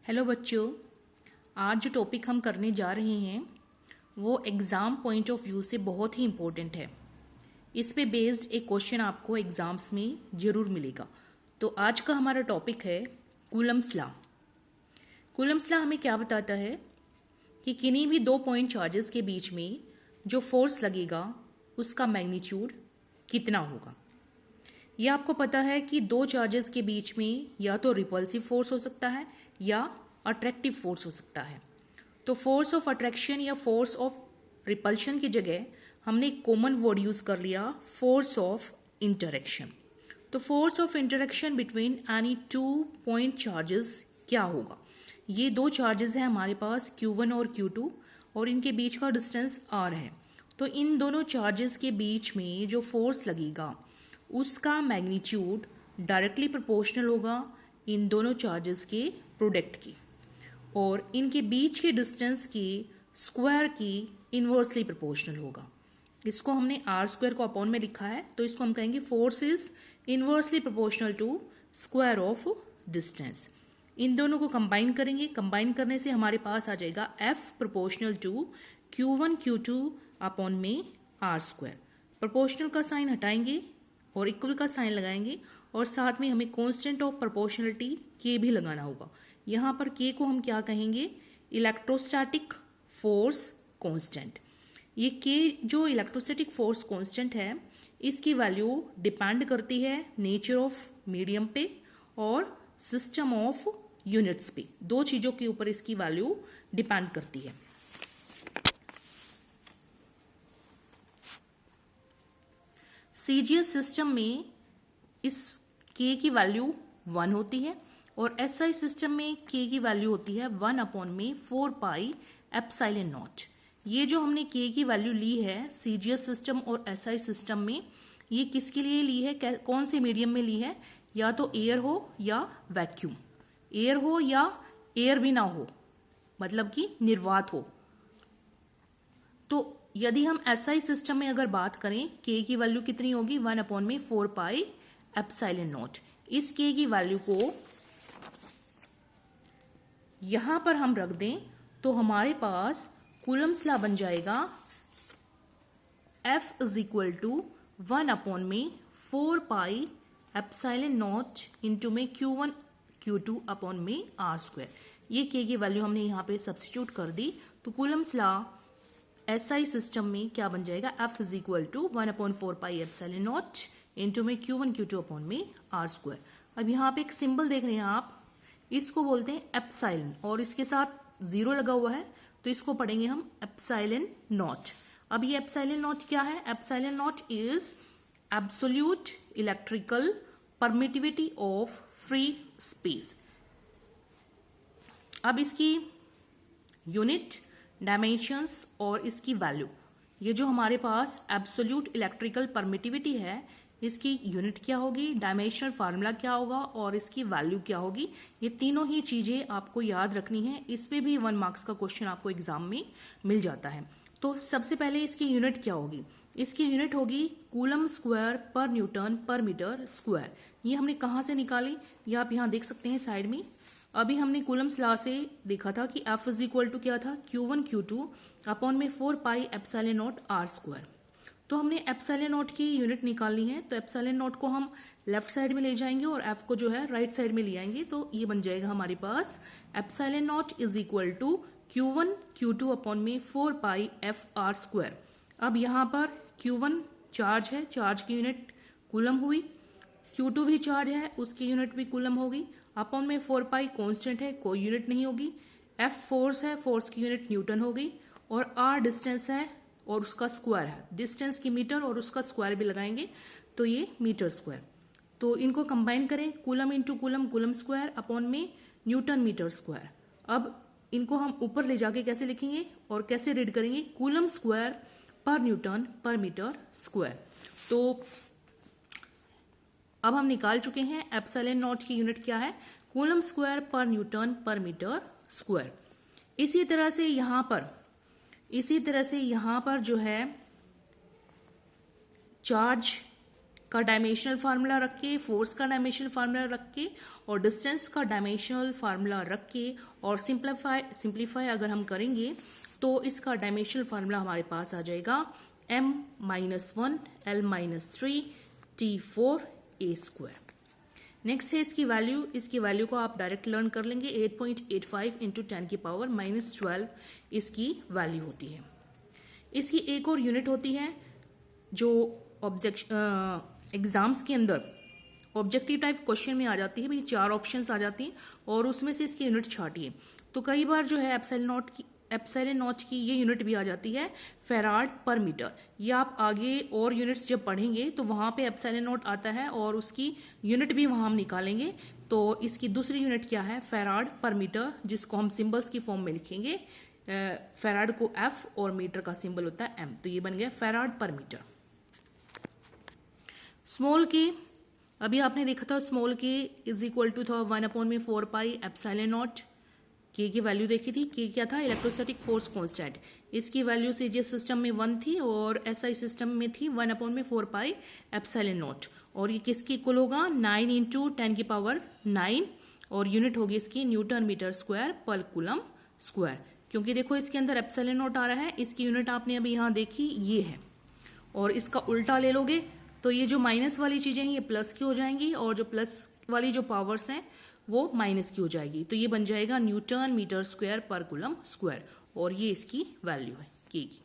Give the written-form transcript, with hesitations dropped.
Hello बच्चों, आज जो टॉपिक हम करने जा रहे हैं वो एग्ज़ाम पॉइंट ऑफ व्यू से बहुत ही इम्पोर्टेंट है। इस पे बेस्ड एक क्वेश्चन आपको एग्ज़ाम्स में ज़रूर मिलेगा। तो आज का हमारा टॉपिक है कूलम्स लॉ। कूलम्स लॉ हमें क्या बताता है कि किन्हीं भी दो पॉइंट चार्जेस के बीच में जो फोर्स लगेगा उसका मैग्नीट्यूड कितना होगा। यह आपको पता है कि दो चार्जेस के बीच में या तो रिपल्सिव फोर्स हो सकता है या अट्रैक्टिव फोर्स हो सकता है। तो फोर्स ऑफ अट्रैक्शन या फोर्स ऑफ रिपल्शन की जगह हमने एक कॉमन वर्ड यूज कर लिया, फोर्स ऑफ इंटरेक्शन। तो force of interaction between any two point charges क्या होगा। ये दो चार्जेस हैं हमारे पास Q1 और Q2 और इनके बीच का डिस्टेंस R है। तो इन दोनों चार्जेस के बीच में जो फोर्स लगेगा उसका मैग्नीट्यूड डायरेक्टली प्रोपोर्शनल होगा इन दोनों चार्जेस के प्रोडक्ट की, और इनके बीच के डिस्टेंस की स्क्वायर की इनवर्सली प्रोपोर्शनल होगा। इसको हमने आर स्क्वायर को अपॉन में लिखा है, तो इसको हम कहेंगे force is inversely proportional to square of distance. इन दोनों को कंबाइन करेंगे, कंबाइन करने से हमारे पास आ जाएगा F proportional to Q1 Q2 upon में आर स्क्वायर। प्रोपोर्शनल का साइन हटाएंगे और इक्वल का साइन लगाएंगे, और साथ में हमें कांस्टेंट ऑफ प्रोपोर्शनलिटी K भी लगाना होगा। यहाँ पर K को हम क्या कहेंगे, इलेक्ट्रोस्टैटिक फोर्स कांस्टेंट। ये K जो इलेक्ट्रोस्टैटिक फोर्स कांस्टेंट है इसकी वैल्यू डिपेंड करती है नेचर ऑफ मीडियम पे और सिस्टम ऑफ यूनिट्स पे। दो चीजों के ऊपर इसकी वैल्यू डिपेंड करती है। सीजीएस सिस्टम में इस K की वैल्यू 1 होती है और SI सिस्टम में K की वैल्यू होती है 1 अपॉन में 4 पाई एप्सिलॉन नॉट। ये जो हमने K की वैल्यू ली है सीजीएस सिस्टम और SI सिस्टम में, ये किसके लिए ली है, कौन से मीडियम में ली है, या तो एयर हो या वैक्यूम, एयर हो या एयर भी ना हो, मतलब कि निर्वात हो। तो यदि हम SI सिस्टम में अगर बात करें K की वैल्यू कितनी होगी, 1 अपॉन में 4 पाई एप्सिलॉन नॉट। इस K की वैल्यू को यहां पर हम रख दें तो हमारे पास कूलम्स लॉ बन जाएगा F is equal to 1 upon में 4 पाई एप्सिलॉन नॉट इंटू में Q1 Q2 अपॉन में R स्क्वायर। ये K की वैल्यू हमने यहाँ पे सब्स्टिट्यूट कर दी, तो कूलम्स लॉ SI सिस्टम में क्या बन जाएगा, F is equal to 1 upon 4 pi epsilon not into में Q1 Q2 अपॉन में R स्क्वायर। अब यहाँ पे एक सिंबल देख रहे हैं आप, इसको बोलते हैं एप्सिलॉन और इसके साथ 0 लगा हुआ है, तो इसको पढ़ेंगे हम एप्सिलॉन नॉट। अब ये एप्सिलॉन नॉट क्या है, epsilon not is absolute electrical permittivity of free space. अब इसकी यूनिट, डायमेंशंस और इसकी वैल्यू, ये जो हमारे पास एब्सोल्यूट इलेक्ट्रिकल परमिटिविटी है इसकी यूनिट क्या होगी, डायमेंशनल फार्मूला क्या होगा और इसकी वैल्यू क्या होगी, ये तीनों ही चीजें आपको याद रखनी है। इस पे भी 1 मार्क्स का क्वेश्चन आपको एग्जाम में मिल जाता है। तो सबसे पहले इसकी यूनिट क्या होगी, इसकी यूनिट होगी कूलम स्क्वायर पर न्यूटन पर मीटर स्क्वायर। ये हमने कहाँ से निकाली, ये आप यहाँ देख सकते हैं साइड में। अभी हमने कूलम्स लॉ से देखा था कि F इज इक्वल टू क्या था, Q1 Q2 अपॉन में 4 pi epsilon not R square. तो हमने एप्सिलॉन नॉट की यूनिट निकालनी है, तो एप्सिलॉन नॉट को हम लेफ्ट साइड में ले जाएंगे और F को जो है राइट साइड में ले आएंगे, तो ये बन जाएगा हमारे पास epsilon not is equal to Q1 Q2 upon में 4 पाई FR स्क्वायर। अब यहाँ पर Q1 चार्ज है, चार्ज की यूनिट कूलम हुई, Q2 भी चार्ज है, उसकी यूनिट भी कूलम होगी, अपॉन में 4 पाई कांस्टेंट है, कोई यूनिट नहीं होगी। F फोर्स है, फोर्स की यूनिट न्यूटन होगी, और R डिस्टेंस है और उसका स्क्वायर है, डिस्टेंस की मीटर और उसका स्क्वायर भी लगाएंगे तो ये मीटर स्क्वायर। तो इनको कंबाइन करें, coulomb into coulomb, coulomb square upon में न्यूटन मीटर स्क्वायर। अब इनको हम ऊपर ले जाके कैसे लिखेंगे और कैसे रीड करेंगे, कूलम स्क्वायर पर न्यूटन पर मीटर स्क्वायर। तो अब हम निकाल चुके हैं एप्सिलॉन नॉट की यूनिट क्या है, कूलम स्क्वायर पर न्यूटन पर मीटर स्क्वायर। इसी तरह से यहां पर जो है चार्ज का डायमेंशनल फार्मूला रख के, फोर्स का डायमेंशनल फार्मूला रख के और डिस्टेंस का डायमेंशनल फार्मूला रख के और सिंप्लीफाई अगर हम करेंगे तो इसका डायमेंशनल फार्मूला हमारे पास आ जाएगा m-1 l-3 t4 a²। Next है इसकी वैल्यू को आप डायरेक्ट लर्न कर लेंगे। 8.85 इंटू 10 की पावर -12 इसकी वैल्यू होती है। इसकी एक और यूनिट होती है जो एग्जाम्स के अंदर ऑब्जेक्टिव टाइप क्वेश्चन में आ जाती है। भाई 4 ऑप्शंस आ जाती हैं और उसमें से इसकी यूनिट छाटिए। तो कई बार जो है एप्सिलॉन नॉट की ये यूनिट भी आ जाती है फैराड पर मीटर। ये आप आगे और यूनिट्स जब पढ़ेंगे तो वहां पे एप्सिलॉन नॉट आता है और उसकी यूनिट भी वहां हम निकालेंगे। तो इसकी दूसरी यूनिट क्या है? फैराड पर मीटर, जिसको हम सिंबल्स की फॉर्म में लिखेंगे। फैराड को F और मीटर का सिंबल होता है M, तो ये बन गया फैराड पर मीटर। स्मॉल के अभी आपने देखा था, स्मॉल के इज इक्वल टू था 1/4 पाई एप्सिलॉन नॉट। के की वैल्यू देखी थी, के क्या था? Electrostatic force constant. इसकी वैल्यू सीजीएस सिस्टम में 1 थी और एसआई सिस्टम में थी 1/4 पाई एप्सिलॉन नॉट। और ये किसकी इक्वल होगा? 9 इंटू 10 की पावर 9 और यूनिट होगी इसकी न्यूटन मीटर स्क्वायर पर कूलम स्क्वायर। क्योंकि देखो इसके अंदर एप्सिलॉन नॉट आ रहा है, इसकी यूनिट आपने अभी यहाँ देखी ये है, और इसका उल्टा ले लोगे तो ये जो माइनस वाली चीजें हैं ये प्लस की हो जाएंगी और जो प्लस वाली जो पावर्स हैं वो माइनस की हो जाएगी। तो ये बन जाएगा न्यूटन मीटर स्क्वायर पर कूलम स्क्वायर और ये इसकी वैल्यू है के की।